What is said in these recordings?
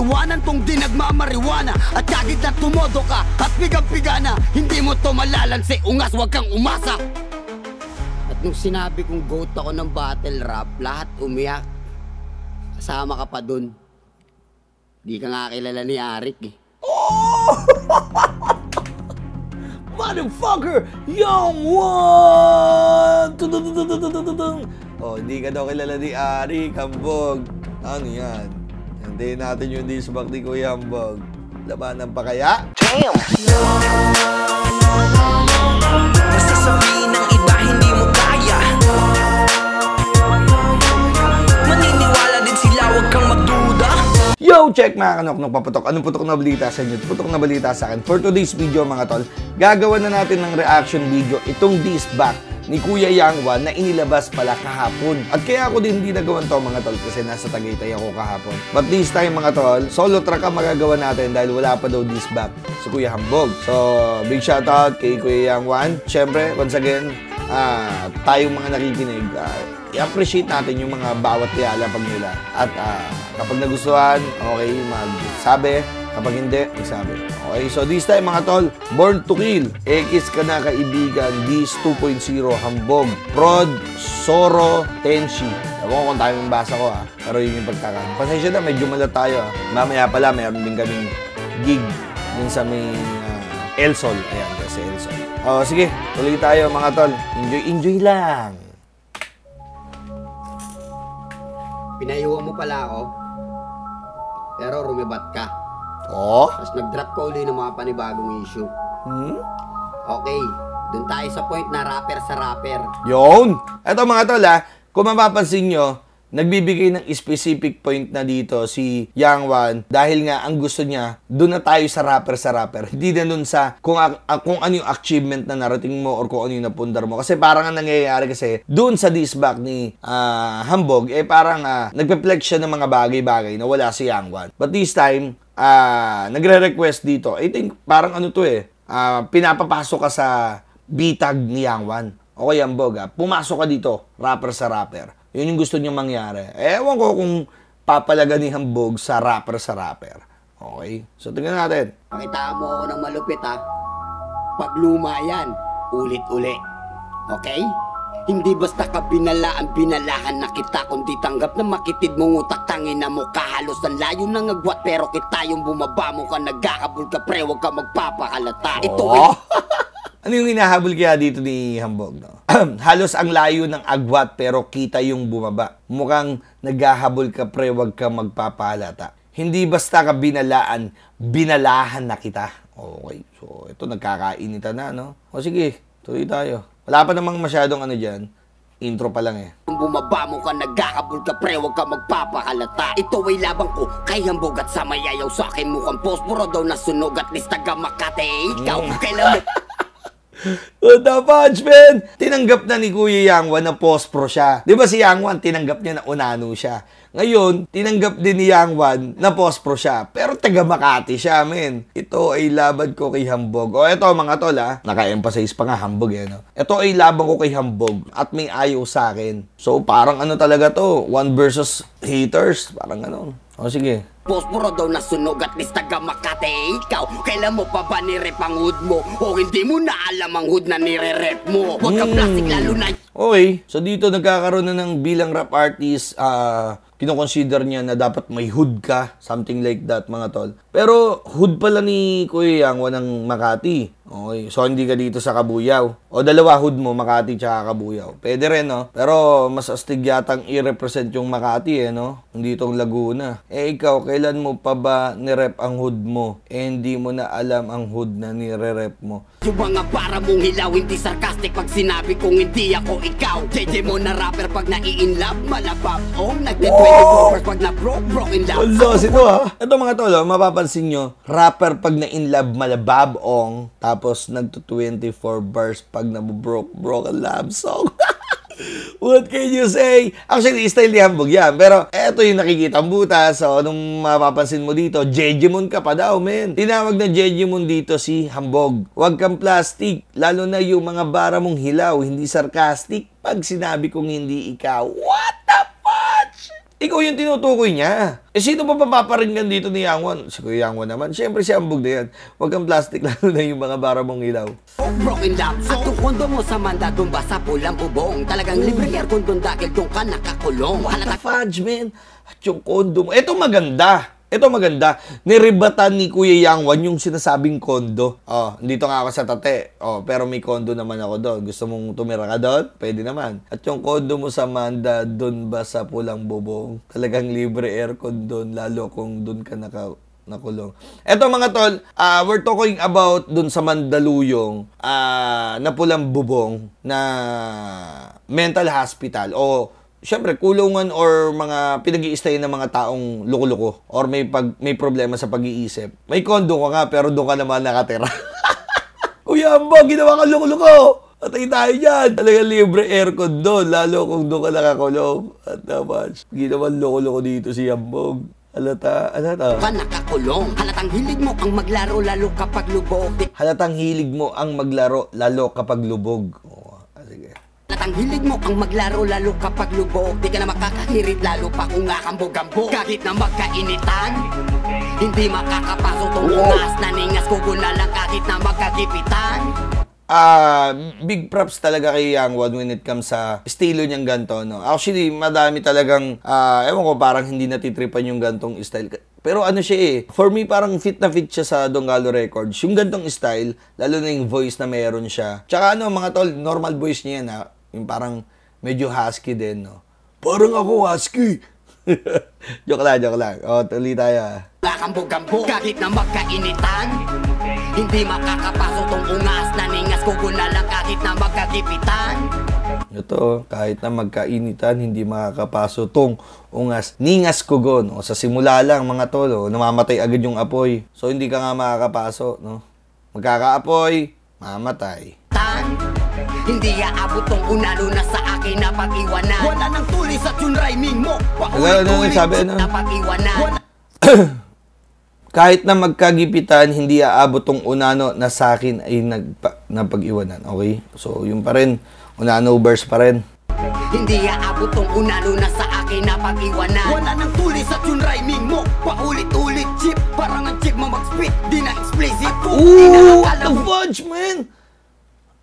iwanan kung di nagmamariwana. At kagit na tumodo ka at pigang-piga na, hindi mo to malalansi, ungas wag kang umasa. At nung sinabi kong goat ako ng battle rap, lahat umiyak. Kasama ka pa dun. Di ka nga kilala ni Arik eh. Oh! Motherfucker! Young one! Oh, hindi ka daw kilala ni Arik, Hambog. Ano yan? Hintayin natin yung disbak ni Kuya Hambog. Labanan pa kaya? Damn! Basta sabihin ng iba, hindi mo kaya. Maniniwala din sila, huwag kang magduda. Yo, check mga kanoknok, paputok. Anong putok na balita sa inyo? Putok na balita sa akin. For today's video mga tol, gagawa na natin ng reaction video itong disc back ni Kuya Yangwan na inilabas pala kahapon. At kaya ako din hindi nagawan to mga tol kasi nasa Tagaytay ako kahapon. But this time mga tol, solo track ang magagawa natin dahil wala pa daw disc back si Kuya Hambog. So, big shoutout kay Kuya Yangwan. Siyempre, once again, tayong mga nakikinig, i-appreciate natin yung mga bawat pag nila. At kapag nagustuhan, okay, magsabi. Kapag hindi, magsabi. Okay, so this time mga tol, Born to Kill, X ka na kaibigan, Dis 2.0, Hambog, Prod, Soro, Tenshi. Ewan ko kung tayo yung basa ko pero yun yung pagkakan. Pasensya na, medyo malat tayo Mamaya pala, mayroon din kaming gig dun sa may El Sol. Ayan, kasi El Sol. O, sige, tuloy tayo mga tol. Enjoy lang. Pinayuhan mo pala ako, pero rumibat ka. Oh? Tapos nag-drop ka uli ng mga panibagong issue. Okay, dun tayo sa point na rapper sa rapper. Yun! Eto mga tol kung mapapansin nyo, nagbibigay ng specific point na dito si Yangwan dahil nga ang gusto niya, doon na tayo sa rapper. Hindi na doon sa kung ano yung achievement na narating mo or kung ano yung napundar mo. Kasi parang ang nangyayari kasi, doon sa disc back ni Hambog, parang nagpe-flex siya ng mga bagay-bagay na wala si Yangwan. But this time, nagre-request dito. I think parang ano to pinapapasok ka sa bitag ni Yangwan. Okay, Hambog pumasok ka dito, rapper sa rapper. Yun yung gusto niya mangyari. Ewan ko kung papalaga ni Hambog sa rapper. Okay? So, tingnan natin. Pakita mo ako ng malupit Pag luma yan, ulit-uli. Okay? Hindi basta ka binalahan na kita, kundi tanggap na makitid mong utak, tangin na mo kahalos ang layo ng agwat, pero kita yung bumaba mo ka, nagkakabul ka pre, huwag ka magpapakalata. Ito Ano yung hinahabol kaya dito ni Hambog, no? Halos ang layo ng agwat pero kita yung bumaba. Mukhang naghahabol ka pre, wag ka magpapahalata. Hindi basta ka binalahan na kita. Okay, so ito nagkakainitan na, no? O sige, tuloy tayo. Wala pa namang masyadong ano dyan. Intro pa lang Bumaba mo ka, nagkakabul ka pre, huwag ka magpapakalata. Ito ay labang ko kay Hambog at sa mayayaw sa akin mukhang posporo daw nasunog at listaga Makate. Ikaw, kailan mo... What the fudge, man? Tinanggap na ni Kuya Yangwan na pospro siya. Di ba si Yangwan, tinanggap niya na unano siya. Ngayon, tinanggap din ni Yangwan na pospro siya. Pero taga Makati siya, men. Ito ay laban ko kay Hambog. O ito mga tol, naka-emphasize pa nga Hambog, no? Ito ay laban ko kay Hambog at may ayaw sa akin. So, parang ano talaga to? One versus haters. Parang ano. O sige. Posporo daw nasunog at listaga Makate. Ikaw, kailan mo pa ba nirep ang hood mo? O hindi mo na alam ang hood na nire-rep mo? Huwag kang plastic lalo na... Okay, so dito nagkakaroon na ng bilang rap artist, kinoconsider niya na dapat may hood ka, something like that mga tol. Pero hood pala ni Kuya Yangwan ng Makati. Okay, so hindi ka dito sa Kabuyao. O dalawa hood mo, Makati tsaka Kabuyao. Pwede rin, no? Pero mas astig yatang i-represent yung Makati, no? Hindi itong Laguna. Ikaw, kailan mo pa ba nirep ang hood mo? Hindi mo na alam ang hood na nire-rep mo. Yung mga para mong hilaw, hindi sarcastic pag sinabi kong hindi ako ikaw. JJ mo na rapper pag nai-inlove, malabab. Nagde-24 pag na-broke in love. Los, ito Ito mga tolo, mapapansin nyo, rapper pag na-inlove, malabab ong. Tapos nagto-24 bars pag na-broke ang love song. What can you say? Actually, style ni Hambog yan. Pero eto yung nakikita ang butas. So, nung mapapansin mo dito, Jejimon ka pa daw, men. Tinawag na Jejimon dito si Hambog. Huwag kang plastic. Lalo na yung mga bara mong hilaw, hindi sarcastic. Pag sinabi kong hindi ikaw, what the fudge? Ikaw yung tinutukoy niya. Sino pa paparinggan dito ni Yang Wan? Si Kuya Yang Wan naman. Siyempre si Ambog na yan. Huwag kang plastic, lalo na yung mga bara mong ilaw. Broken love. At yung kondo mo sa manda, doon ba sa pulang bubong? Talagang libre aircon doon dahil doon ka nakakulong. What the fudge, man? At yung kondo mo. Ito maganda. Ito maganda. Niribatan ni Kuya Yang Wan yung sinasabing kondo. Oh, dito nga ako sa Tate. Oh, pero may kondo naman ako doon. Gusto mong tumira ka doon? Pwede naman. At yung kondo mo sa Manda, doon ba sa pulang bubong? Talagang libre aircon doon, lalo kung doon ka nakulong. Eto mga tol, we're talking about dun sa Mandaluyong na pulang bubong na mental hospital o syempre kulungan or mga pinag-i-stay ng mga taong loko-loko or may problema sa pag-iisip. May kondo ka nga pero doon ka naman nakatira. Kuya Amba, ginawa ka loko-loko! Patay tayo dyan! Talagang libre aircon doon, lalo kung doon ka nakakulong. At naman, ginawa loko-loko dito si Ambog. Halata. Ka nakakulong. Halatang hilig mo ang maglaro lalo kapag lubog. Halatang hilig mo ang maglaro lalo kapag lubog. Oh, sige. Halatang hilig mo ang maglaro lalo kapag lubog. Di ka na makakahirit lalo pa kung ngakambog-ambog. Kahit na magkainitan, hindi makakapasok tong ungas. Naningas ko na lang kahit na magkagipitan. Big props talaga kay Yang Wan when it comes sa estilo niyang ganto, no? Actually, madami talagang, ewan ko, parang hindi natitripan yung gantong style. Pero ano siya eh, for me parang fit na fit siya sa Donggalo Records. Yung gantong style, lalo na yung voice na meron siya. Tsaka ano, mga tol, normal voice niya yan, ha? Yung parang medyo husky din, no? Parang ako husky! Joke lang. O, tuloy tayo. Kakambog-ambog, kahit na magkainitan, hindi makakapasok tong ungas. Naningas ko na lang kahit na magkagipitan. Ito, kahit na magkainitan, hindi makakapasok tong ungas. Ningas kugon. O, sa simula lang, mga tolo, namamatay agad yung apoy. So, hindi ka nga makakapasok, no? Magkakaapoy, mamatay. Hindi aabot tong unalo na sa akin na pag-iwanan. Wala nang tulis at yung rhyming mo. Paulit-ulit na pag-iwanan. Kahit na magkagipitan, hindi aabot tong unano na sa akin ay napag-iwanan. Okay? So, yun pa rin. Unano verse pa rin. Hindi aabot tong unano na sa akin na pag-iwanan. Wala nang tulis at yung rhyming mo. Paulit-ulit chip. Parang ang chip mo mag-spit. Di na explicit ko. Ooh, what the fudge, man?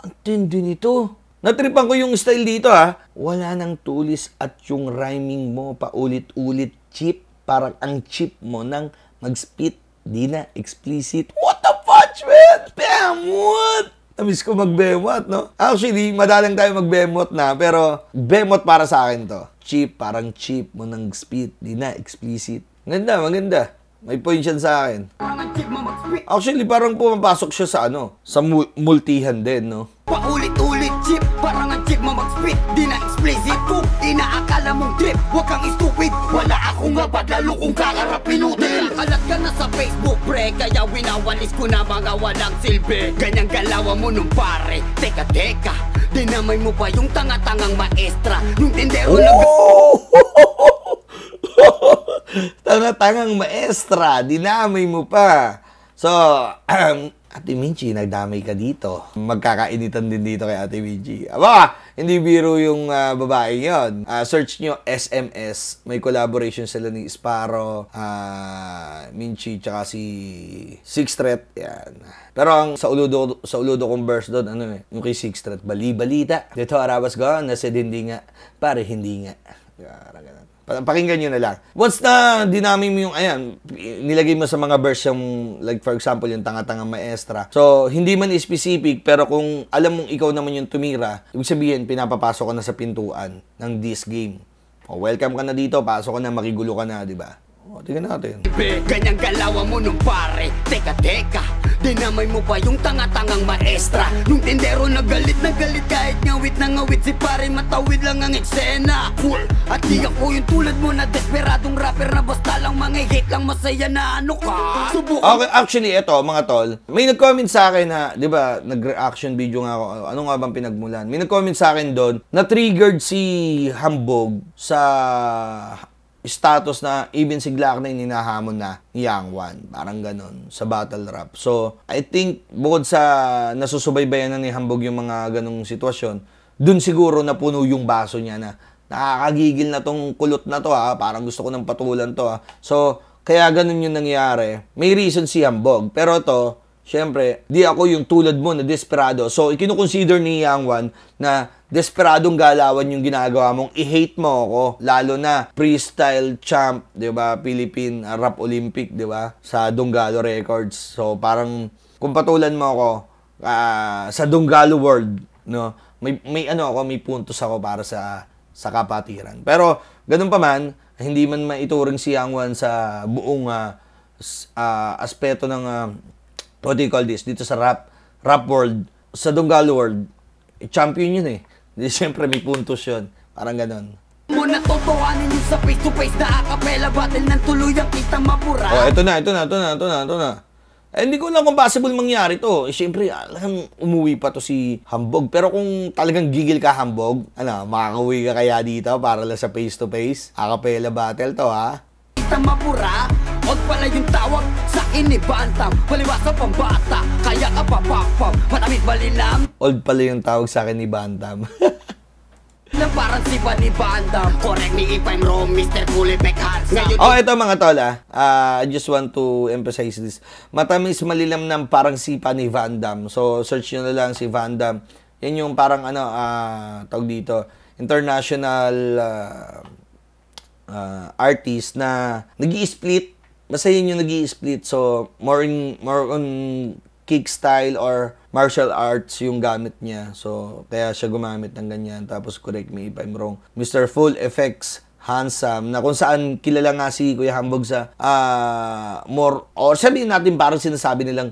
Ang tindi nito. Natripan ko yung style dito, ha. Wala nang tulis at yung rhyming mo paulit-ulit chip. Parang ang chip mo nang mag-spit. Di na explicit. What the fudge, man? Damn, what? Namiss ko mag-bemot, no? Actually, madalang tayo mag-bemot na, pero bemot para sa akin to. Chip, parang chip mo nang spit. Di na explicit. Maganda. May point yan sa akin. Actually, parang pumapasok siya sa sa multihan din, no? Paulit-ulit chip, parang ang chip mo mag-spit. Di na explicit kung inaakala mong trip. Huwag kang stupid, wala akong abad lalo kung kakarapin util. Kalat ka na sa Facebook, pre, kaya winawalis ko na mga walang silbi. Ganyang galawan mo nung pare, teka, dinamay mo ba yung tanga-tangang maestra? Nung tindero Tanga-tangang maestra, dinamay mo pa. So, Ate Minchi, nagdamay ka dito. Magkakainitan din dito kay Ate Minchi. Aba, hindi biro yung babae yon. Search nyo SMS. May collaboration sila ni Sparrow, Minchi, tsaka si Six Threat. Yan. Pero ang sa uludo kong verse doon, yung kay Six Threat, bali-balita. Dito arabas gone, nasa hindi nga, pare hindi nga. Ganun. Pakinggan nyo na lang. Once na dinami mo yung, nilagay mo sa mga verse yung, like for example, yung tanga-tangang maestra. So, hindi man specific, pero kung alam mong ikaw naman yung tumira, ibig sabihin, pinapapasok ka na sa pintuan ng this game. O, welcome ka na dito, pasok ka na, makigulo ka na, di ba? O, tingnan natin. Ganyang galawan mo nung pare, teka, dinamay mo ba yung tanga-tangang maestra? Nung tindero na galit kahit ngawit na ngawit si pare, matawid lang ang eksena. At di ako yung tulad mo na desperadong rapper na basta lang mga-hate lang masaya na ka. Okay, actually, eto mga tol, may nag-comment sa akin na, di ba, nag-reaction video nga ako, ano nga bang pinagmulan? May nag-comment sa akin doon, na-triggered si Hambog sa status na even si Glock na hinahamon na ni Yang Wan. Parang ganon, sa battle rap. So, I think, bukod sa nasusubaybayan na ni Hambog yung mga ganong sitwasyon, dun siguro napuno yung baso niya na nakakagigil na tong kulot na to ha, parang gusto ko ng patulan to ha. So, kaya ganun yung nangyari. May reason si Hambog. Pero to, syempre, di ako yung tulad mo na desperado. So, ikinukonsider ni Yang Wan na desperadong galawan yung ginagawa mong i-hate mo ako. Lalo na freestyle champ, di ba? Philippine Rap Olympic, di ba? Sa Donggalo Records. So, parang kung patulan mo ako sa Donggalo World, no? May ano ako, may puntos ako para sa kapatiran. Pero, ganun pa man, hindi man maituring si Yang Wan sa buong aspeto ng what do you call this? Dito sa rap world, sa Donggalo world, champion yun eh. Di siyempre may puntos yun. Parang ganon. Muna totohanin yung sa face to face na acapella battle ng tuluyang kita mapura. Oh, ito na. Eh, hindi ko lang kung possible mangyari to. Eh, siyempre, alam, umuwi pa to si Hambog. Pero kung talagang gigil ka, Hambog, makakauwi ka kaya dito para lang sa face to face? Acapella battle to, ha? Kita mapura, huwag pala yung tawag sa akin ni Bantam. Paliwasa pang bata, kaya ka papapam. Matamit balinam. Old pala yung tawag sa akin ni Bantam. Na parang si ni Bantam. Correct me if I'm wrong, Mr. Kulipek Hansa. Oh, ito mga tol, I just want to emphasize this. Matamis malilam ng parang sipa ni Van Damme. So, search nyo na lang si Van Damme. Yan yung parang tawag dito, international artist na nag-i-split. Basta yun yung nag-i-split. So, more on kick style or martial arts yung gamit niya. So, kaya siya gumamit ng ganyan. Tapos, correct me if I'm wrong. Mr. Full Effects Handsome, na kung saan kilala nga si Kuya Hambog sa more, or sabihin natin parang sinasabi nilang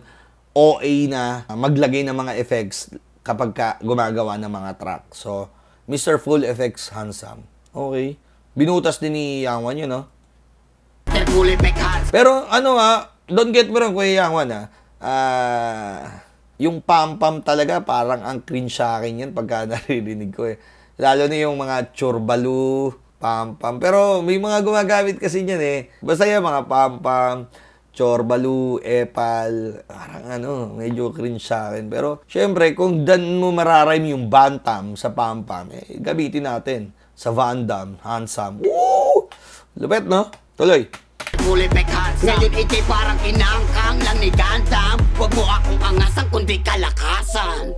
OA na maglagay ng mga effects kapag gumagawa ng mga track. So, Mr. Full Effects Handsome. Okay. Binutas din ni Yang Wan yun, no? Pero don't get me wrong, Kuya Yang Wan, yung pam-pam talaga, parang ang cringe sa akin yan pagka naririnig ko eh. Lalo na yung mga churbalu, pam-pam. Pero may mga gumagamit kasi niyan eh. Basta yung mga pam-pam, chorbalu, epal, parang medyo cringe sa akin. Pero syempre, kung dan mo mararime yung bantam sa pam-pam, gamitin natin sa Van Damme, Handsome. Woo! Lupet, no? Tuloy. Kulipek Hansa. Ngayon ikay parang inangkang lang ni Gandam. Huwag mo akong angasan kundi kalakasan.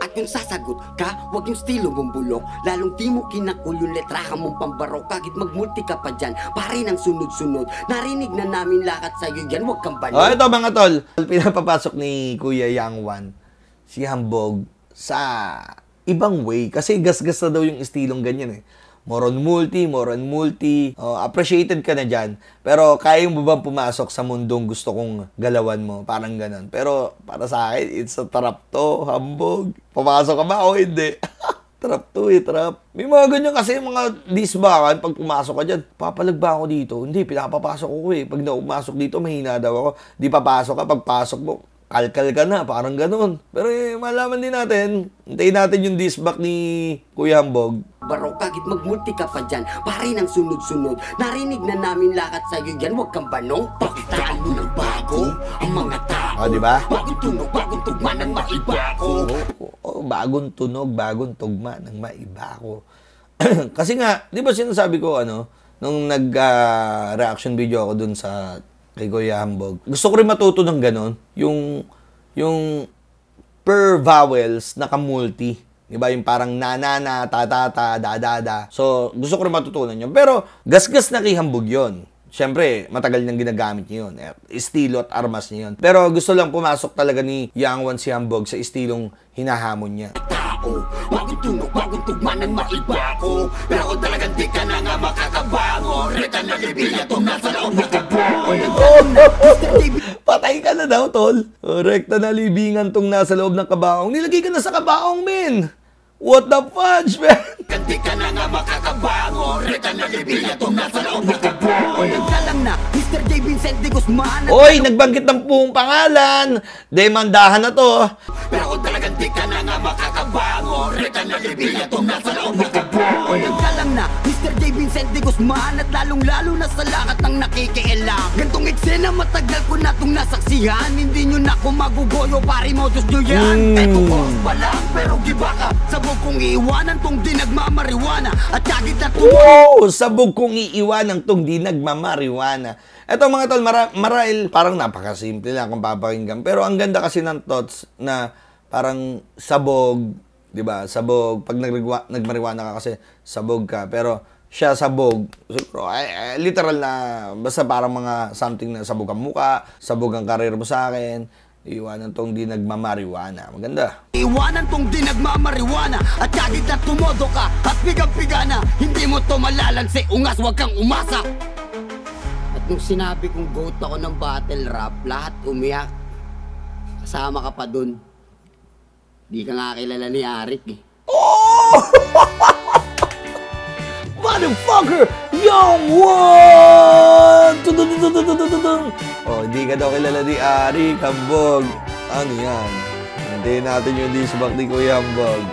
At yung sasagot ka, huwag yung estilo mong bulok. Lalong di mo kinakul yung letrahan mong pambarok. Kahit magmulti ka pa dyan, pare ng sunod-sunod. Narinig na namin lakat sa'yo yan, huwag kang balo. Oh, ito mga tol. Pinapapasok ni Kuya Yang Wan si Hambog sa ibang way. Kasi gas-gas na daw yung estilong ganyan eh. More on multi. Appreciated ka na dyan. Pero kaya mo bang pumasok sa mundong gusto kong galawan mo? Parang ganon. Pero para sa akin, it's a trap to, Hambog. Pumasok ka ba o hindi? Trap to trap. May mga ganyan kasi mga disbakan. Pag pumasok ka dyan, papalag ba ako dito? Hindi, pinapapasok ko eh. Pag pumasok dito, mahina daw ako. Di papasok ka, pagpasok mo, kalkal ka na, parang ganun. Pero malaman din natin, hintayin natin yung disback ni Kuya Hambog. Baro, kahit magmulti ka pa dyan, pare ng sunod-sunod. Narinig na namin lakat sa'yo yan, huwag kang banong. Pakitaan mo ng bago ang mga tao. O, diba? Bagong tunog, bagong tugma ng maiba ko. Bagong tunog, bagong tugma ng maiba ko. Kasi nga, di ba sinasabi ko, nung nag-reaction video ako dun sa kay Kuya Hambog. Gusto ko rin matuto ng ganon. Yung per vowels naka-multi. Diba? Yung parang na, ta, da. So, gusto ko rin matutunan yun. Pero, gas-gas na kay Hambog yun. Siyempre, matagal niyang ginagamit niya yun. Estilo at armas niya yun. Pero, gusto lang pumasok talaga ni Yang Wan si Hambog sa estilong hinahamon niya. Bagong tunog, bagong tugma ng maiba ko. Pero kung talagang di ka na nga makakabango, reta na libiya itong nasa loob na kabango. Patay ka na daw, tol. Rekta na libingan tong nasa loob ng kabaong. Nilagay ka na sa kabaong, men. What the fudge, man? Di ka na nga makakabango, reta na libiya itong nasa loob na kabango. Nagkalang na, Mr. J. Vincent de Guzman. Oy, nagbanggit ng buong pangalan. Demandahan na to. Pero kung talagang di ka na nga makakabango, Kapitan na Libiya, itong nasa loob ng kabahay. Nagkalang na, Mr. J. Vincent de Guzman, at lalong-lalo na sa lahat ng nakikialam. Gantong eksena matagal ko na itong nasaksihan. Hindi nyo na ako magugoyo, pari modus nyo yan. Eto boss pa lang, pero giba ka. Sabog kong iiwanan tong di nagmamariwana. At kagit na Wow! Sabog kong iiwanan tong di nagmamariwana. Eto mga tol, marahil parang napakasimple lang kung papakinggan. Pero ang ganda kasi ng thoughts na parang sabog, di ba? Sabog, pag nagmariwana ka kasi sabog ka. Pero siya sabog, siguro, literal na, basta parang mga something na sabog ang muka, sabog ang karir mo sa akin, iwanan tong di nagmamariwana. Maganda. Iwanan tong di nagmamariwana. At kagit na tumodo ka at pigang-pigana. Hindi mo to malalansi, ungas, wag kang umasa. At nung sinabi kong goat ako ng battle rap, lahat umiyak. Kasama ka pa dun. Di ka nga kilala ni Arik eh. Oh! Motherfucker! Young one! Oh, hindi ka daw kilala ni Ari Hambog. Ano yan? Hintayin natin yung disbak ni Kuya Hambog.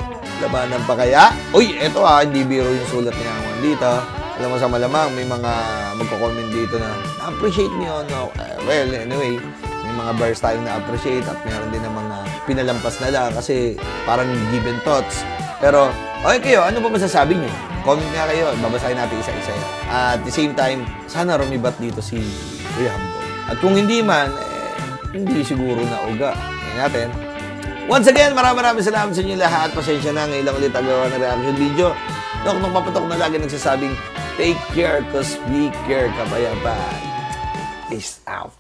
Labanan pa kaya? Uy, eto hindi biro yung sulat niya dito. Alam mo sa malamang, may mga magko-comment dito na na-appreciate niyo, no? Well, anyway, may mga bars tayong na-appreciate at meron din ng mga pinalampas na lang kasi parang given thoughts. Pero, okay kayo, ano ba masasabi niyo? Comment nga kayo, babasahin natin isa-isa yan. At the same time, sana rumibat dito si Kuya Hambog. At kung hindi man, hindi siguro na uga. Ngayon natin. Once again, maraming salamat sa inyo lahat. Pasensya na, ngayon lang ulit agawa ng reaction video. Nung papatok na lagi nagsasabing, take care, cause we care, kapayapaan. Peace out.